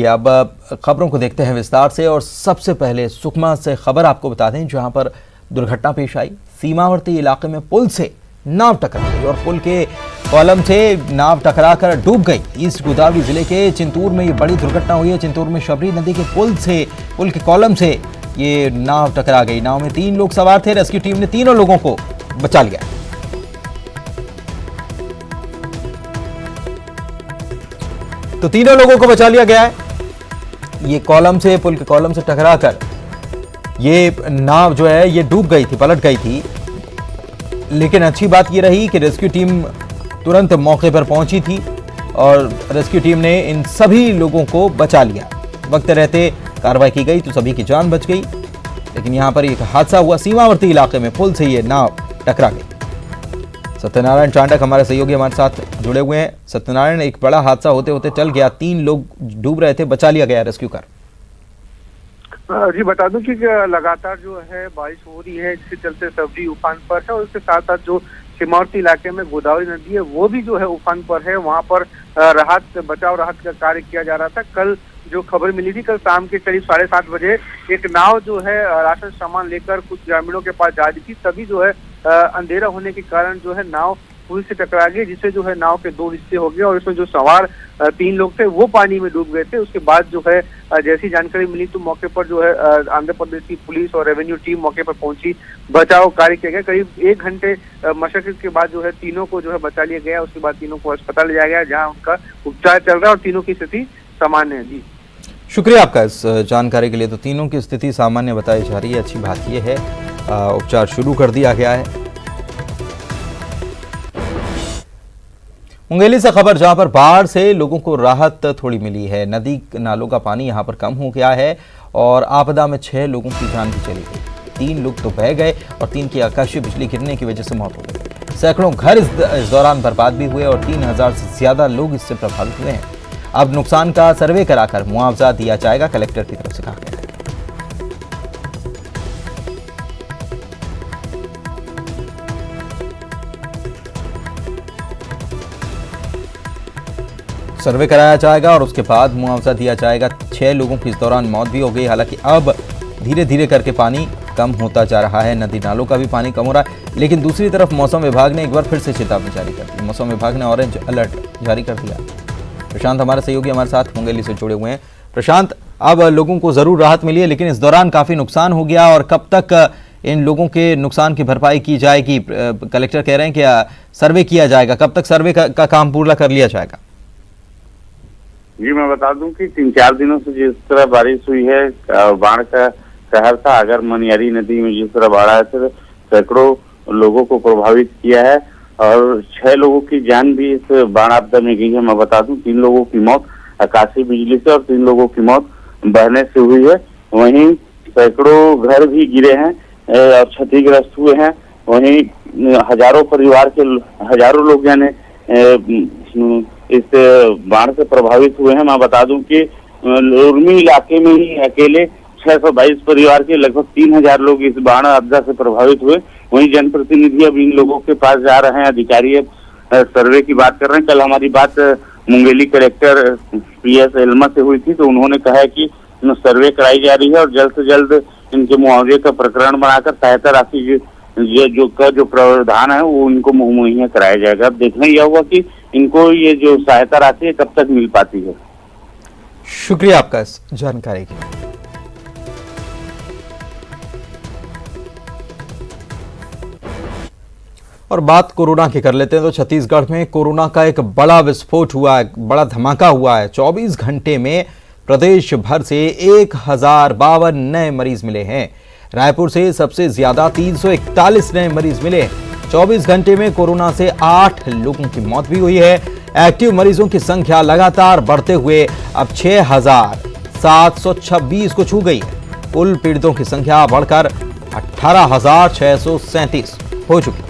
अब खबरों को देखते हैं विस्तार से और सबसे पहले सुकमा से खबर आपको बता दें जहां पर दुर्घटना पेश आई। सीमावर्ती इलाके में पुल से नाव टकरा गई और पुल के कॉलम से नाव टकराकर डूब गई। ईस्ट गोदावरी जिले के चिंतूर में ये बड़ी दुर्घटना हुई है। चिंतूर में शबरी नदी के पुल के कॉलम से ये नाव टकरा गई। नाव में 3 लोग सवार थे। रेस्क्यू टीम ने तीनों लोगों को बचा लिया। तो तीनों लोगों को बचा लिया गया है। ये पुल के कॉलम से टकराकर ये नाव जो है ये डूब गई थी, पलट गई थी। लेकिन अच्छी बात ये रही कि रेस्क्यू टीम तुरंत मौके पर पहुंची थी और रेस्क्यू टीम ने इन सभी लोगों को बचा लिया। वक्त रहते कार्रवाई की गई तो सभी की जान बच गई। लेकिन यहां पर एक हादसा हुआ। सीमावर्ती इलाके में पुल से ये नाव टकरा गई। सत्यनारायण चांडक हमारे सहयोगी हमारे साथ जुड़े हुए हैं। सत्यनारायण, एक बड़ा हादसा होते होते टल गया। 3 लोग डूब रहे थे, बचा लिया गया रेस्क्यू कर। जी बता दूं कि लगातार जो है बारिश हो रही है, जिसके चलते सबरी उफान पर है और उसके साथ साथ जो सीमावर्ती इलाके में गोदावरी नदी है वो भी जो है उफान पर है। वहां पर बचाव राहत का कार्य किया जा रहा था। कल जो खबर मिली थी, कल शाम के करीब 7:30 बजे एक नाव जो है राशन सामान लेकर कुछ ग्रामीणों के पास जा रही थी। तभी जो है अंधेरा होने के कारण जो है नाव पुल से टकरा गई, जिससे जो है नाव के 2 हिस्से हो गए और इसमें जो सवार 3 लोग थे वो पानी में डूब गए थे। उसके बाद जो है जैसी जानकारी मिली तो मौके पर जो है आंध्र प्रदेश की पुलिस और रेवेन्यू टीम मौके पर पहुंची। बचाव कार्य किया गया। करीब 1 घंटे मशक्कत के बाद जो है तीनों को जो है बचा लिया गया। उसके बाद तीनों को अस्पताल ले जाया गया, जहाँ उनका उपचार चल रहा है और तीनों की स्थिति सामान्य है। जी शुक्रिया आपका इस जानकारी के लिए। तो तीनों की स्थिति सामान्य बताई जा रही है। अच्छी बात यह है उपचार शुरू कर दिया गया है। मुंगेली से खबर, जहां पर बाढ़ से लोगों को राहत थोड़ी मिली है। नदी नालों का पानी यहां पर कम हो गया है और आपदा में 6 लोगों की जान भी चली गई। 3 लोग तो बह गए और 3 की आकाशीय बिजली गिरने की वजह से मौत हो गई। सैकड़ों घर इस दौरान बर्बाद भी हुए और 3000 से ज्यादा लोग इससे प्रभावित हुए हैं। अब नुकसान का सर्वे कराकर मुआवजा दिया जाएगा, कलेक्टर की तरफ से कहा गया है। सर्वे कराया जाएगा और उसके बाद मुआवजा दिया जाएगा। 6 लोगों की इस दौरान मौत भी हो गई। हालांकि अब धीरे धीरे करके पानी कम होता जा रहा है। नदी नालों का भी पानी कम हो रहा है। लेकिन दूसरी तरफ मौसम विभाग ने एक बार फिर से चेतावनी जारी कर दी। मौसम विभाग ने ऑरेंज अलर्ट जारी कर दिया। प्रशांत हमारे सहयोगी हमारे साथ मुंगेली से जुड़े हुए हैं। प्रशांत, अब लोगों को जरूर राहत मिली है, लेकिन इस दौरान काफी नुकसान हो गया और कब तक इन लोगों के नुकसान की भरपाई की जाएगी? कलेक्टर कह रहे हैं कि सर्वे किया जाएगा। कब तक सर्वे का काम पूरा कर लिया जाएगा? जी मैं बता दूं कि 3-4 दिनों से जिस तरह बारिश हुई है, बाढ़ का कहर था। अगर मनियारी नदी में जिस तरह बाढ़ आया था, सैकड़ों लोगों को प्रभावित किया है और 6 लोगों की जान भी इस बाढ़ आपदा में गई है। मैं बता दूं 3 लोगों की मौत आकाशीय बिजली से और 3 लोगों की मौत बहने से हुई है। वहीं सैकड़ों घर भी गिरे हैं और क्षतिग्रस्त हुए हैं। वहीं हजारों लोग यानी इस बाढ़ से प्रभावित हुए हैं। मैं बता दूं कि लुरमी इलाके में ही अकेले 622 परिवार के लगभग 3000 लोग इस बाढ़ आपदा से प्रभावित हुए। वहीं जनप्रतिनिधि अब इन लोगों के पास जा रहे हैं, अधिकारी अब सर्वे की बात कर रहे हैं। कल हमारी बात मुंगेली कलेक्टर PS एल्मा से हुई थी, तो उन्होंने कहा है कि सर्वे कराई जा रही है और जल्द से जल्द इनके मुआवजे का प्रकरण बनाकर सहायता राशि जो प्रावधान है वो इनको मुहैया कराया जाएगा। अब देखना यह होगा कि इनको ये जो सहायता राशि है कब तक मिल पाती है। शुक्रिया आपका इस जानकारी के लिए। और बात कोरोना की कर लेते हैं तो छत्तीसगढ़ में कोरोना का एक बड़ा विस्फोट हुआ है, बड़ा धमाका हुआ है। 24 घंटे में प्रदेश भर से 1052 नए मरीज मिले हैं। रायपुर से सबसे ज्यादा 341 नए मरीज मिले। 24 घंटे में कोरोना से 8 लोगों की मौत भी हुई है। एक्टिव मरीजों की संख्या लगातार बढ़ते हुए अब 6726 को छू गई है। कुल पीड़ितों की संख्या बढ़कर 18,637 हो चुकी है।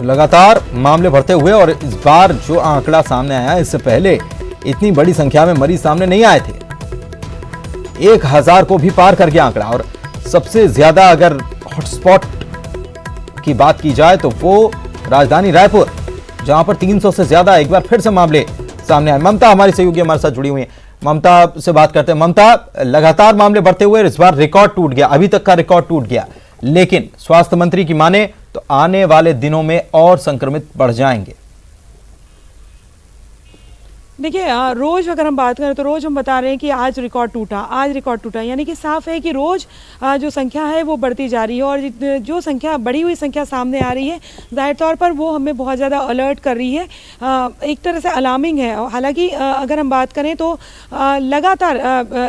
लगातार मामले बढ़ते हुए और इस बार जो आंकड़ा सामने आया, इससे पहले इतनी बड़ी संख्या में मरीज सामने नहीं आए थे। 1000 को भी पार कर गया आंकड़ा। और सबसे ज्यादा अगर हॉटस्पॉट की बात की जाए तो वो राजधानी रायपुर, जहां पर 300 से ज्यादा एक बार फिर से मामले सामने आए। ममता हमारी सहयोगी हमारे साथ जुड़ी हुई है, ममता से बात करते हैं। ममता, लगातार मामले बढ़ते हुए इस बार रिकॉर्ड टूट गया, अभी तक का रिकॉर्ड टूट गया, लेकिन स्वास्थ्य मंत्री की माने तो आने वाले दिनों में और संक्रमित बढ़ जाएंगे। देखिए, रोज अगर हम बात करें तो रोज हम बता रहे हैं कि आज रिकॉर्ड टूटा, यानी कि साफ है कि रोज जो संख्या है वो बढ़ती जा रही है। और जो संख्या, बढ़ी हुई संख्या सामने आ रही है, जाहिर तौर पर वो हमें बहुत ज़्यादा अलर्ट कर रही है, एक तरह से अलार्मिंग है। हालांकि अगर हम बात करें तो लगातार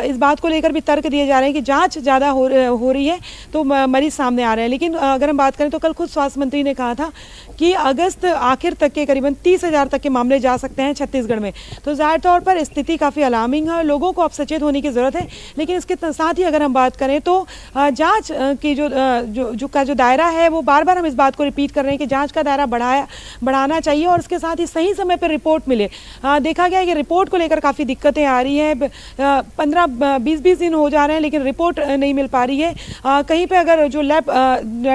इस बात को लेकर भी तर्क दिए जा रहे हैं कि जाँच ज़्यादा हो रही है तो मरीज सामने आ रहे हैं। लेकिन अगर हम बात करें तो कल खुद स्वास्थ्य मंत्री ने कहा था कि अगस्त आखिर तक के करीबन 30,000 तक के मामले जा सकते हैं छत्तीसगढ़ में। तो ज़ाहिर तौर पर स्थिति काफ़ी अलार्मिंग है, लोगों को अब सचेत होने की ज़रूरत है। लेकिन इसके साथ ही अगर हम बात करें तो जांच की जो दायरा है, वो बार बार हम इस बात को रिपीट कर रहे हैं कि जांच का दायरा बढ़ाना चाहिए और इसके साथ ही सही समय पर रिपोर्ट मिले। देखा गया है कि रिपोर्ट को लेकर काफ़ी दिक्कतें आ रही हैं, 15-20 दिन हो जा रहे हैं लेकिन रिपोर्ट नहीं मिल पा रही है। कहीं पर अगर जो लैब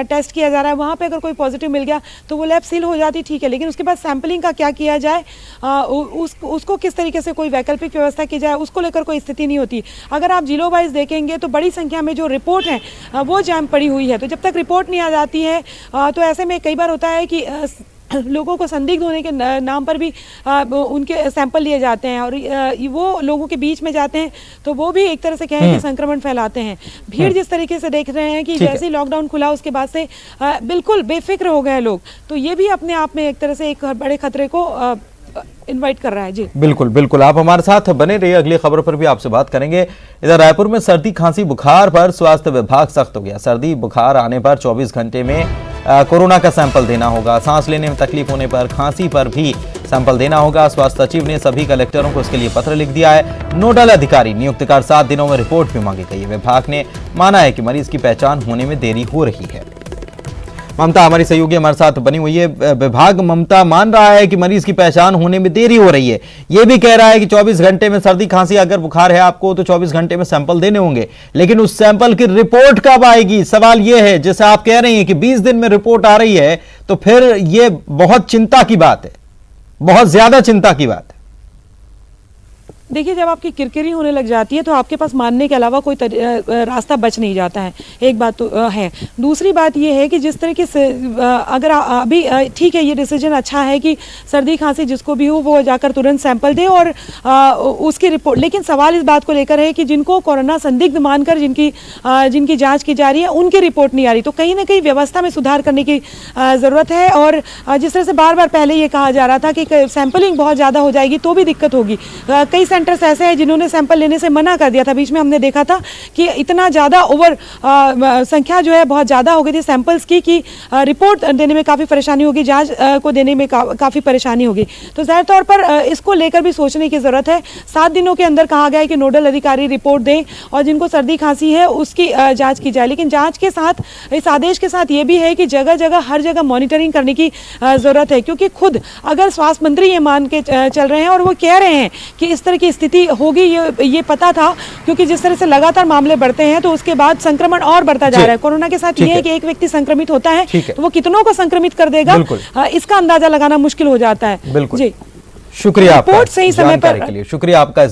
टेस्ट किया जा रहा है वहाँ पर अगर कोई पॉजिटिव मिल गया तो वो लैब सील हो जाती, ठीक है, लेकिन उसके बाद सैंपलिंग का क्या किया जाए, उसको किस तरीके से कोई वैकल्पिक व्यवस्था की जाए, उसको लेकर कोई स्थिति नहीं होती। अगर आप जिलों वाइज देखेंगे तो बड़ी संख्या में जो रिपोर्ट है वो जैम पड़ी हुई है। तो जब तक रिपोर्ट नहीं आ जाती है तो ऐसे में कई बार होता है कि लोगों को संदिग्ध होने के नाम पर भी उनके सैंपल लिए जाते हैं और वो लोगों के बीच में जाते हैं तो वो भी एक तरह से कहें कि संक्रमण फैलाते हैं। भीड़ जिस तरीके से देख रहे हैं कि जैसे ही लॉकडाउन खुला उसके बाद से बिल्कुल बेफिक्र हो गए लोग, तो ये भी अपने आप में एक तरह से एक बड़े खतरे को इनवाइट कर रहा है। जी बिल्कुल बिल्कुल, आप हमारे साथ बने रहिए, अगली खबरों पर भी आपसे बात करेंगे। इधर रायपुर में सर्दी खांसी बुखार पर स्वास्थ्य विभाग सख्त हो गया। सर्दी बुखार आने पर 24 घंटे में कोरोना का सैंपल देना होगा। सांस लेने में तकलीफ होने पर, खांसी पर भी सैंपल देना होगा। स्वास्थ्य सचिव ने सभी कलेक्टरों को इसके लिए पत्र लिख दिया है। नोडल अधिकारी नियुक्त कर 7 दिनों में रिपोर्ट भी मांगी गई है। विभाग ने माना है कि मरीज की पहचान होने में देरी हो रही है। ममता हमारी सहयोगी हमारे साथ बनी हुई है। विभाग, ममता, मान रहा है कि मरीज की पहचान होने में देरी हो रही है, ये भी कह रहा है कि 24 घंटे में सर्दी खांसी अगर बुखार है आपको तो 24 घंटे में सैंपल देने होंगे, लेकिन उस सैंपल की रिपोर्ट कब आएगी, सवाल ये है। जैसे आप कह रही हैं कि 20 दिन में रिपोर्ट आ रही है तो फिर ये बहुत चिंता की बात है, बहुत ज्यादा चिंता की बात है। देखिए, जब आपकी किरकिरी होने लग जाती है तो आपके पास मानने के अलावा कोई रास्ता बच नहीं जाता है, एक बात तो है। दूसरी बात ये है कि जिस तरीके से अगर अभी ठीक है, ये डिसीजन अच्छा है कि सर्दी खांसी जिसको भी हो वो जाकर तुरंत सैंपल दे और उसकी रिपोर्ट, लेकिन सवाल इस बात को लेकर है कि जिनको कोरोना संदिग्ध मानकर जिनकी जाँच की जा रही है उनकी रिपोर्ट नहीं आ रही, तो कहीं ना कहीं व्यवस्था में सुधार करने की ज़रूरत है। और जिस तरह से बार बार पहले ये कहा जा रहा था कि सैंपलिंग बहुत ज़्यादा हो जाएगी तो भी दिक्कत होगी, कई सेंटर्स ऐसे हैं जिन्होंने सैंपल लेने से मना कर दिया था। बीच में हमने देखा था कि इतना ज़्यादा ओवर संख्या जो है बहुत ज़्यादा हो गई थी सैंपल्स की कि रिपोर्ट देने में काफ़ी परेशानी होगी, जांच को देने में काफ़ी परेशानी होगी। तो ज़ाहिर तौर पर इसको लेकर भी सोचने की ज़रूरत है। 7 दिनों के अंदर कहा गया है कि नोडल अधिकारी रिपोर्ट दें और जिनको सर्दी खांसी है उसकी जाँच की जाए, लेकिन जाँच के साथ, इस आदेश के साथ ये भी है कि जगह जगह हर जगह मॉनिटरिंग करने की ज़रूरत है, क्योंकि खुद अगर स्वास्थ्य मंत्री ये मान के चल रहे हैं और वो कह रहे हैं कि इस तरह की स्थिति होगी, ये पता था, क्योंकि जिस तरह से लगातार मामले बढ़ते हैं तो उसके बाद संक्रमण और बढ़ता जा रहा है। कोरोना के साथ ये है कि एक व्यक्ति संक्रमित होता है तो वो कितनों को संक्रमित कर देगा, इसका अंदाजा लगाना मुश्किल हो जाता है। बिल्कुल जी, शुक्रिया आपका, रिपोर्ट सही समय पर के लिए शुक्रिया आपका।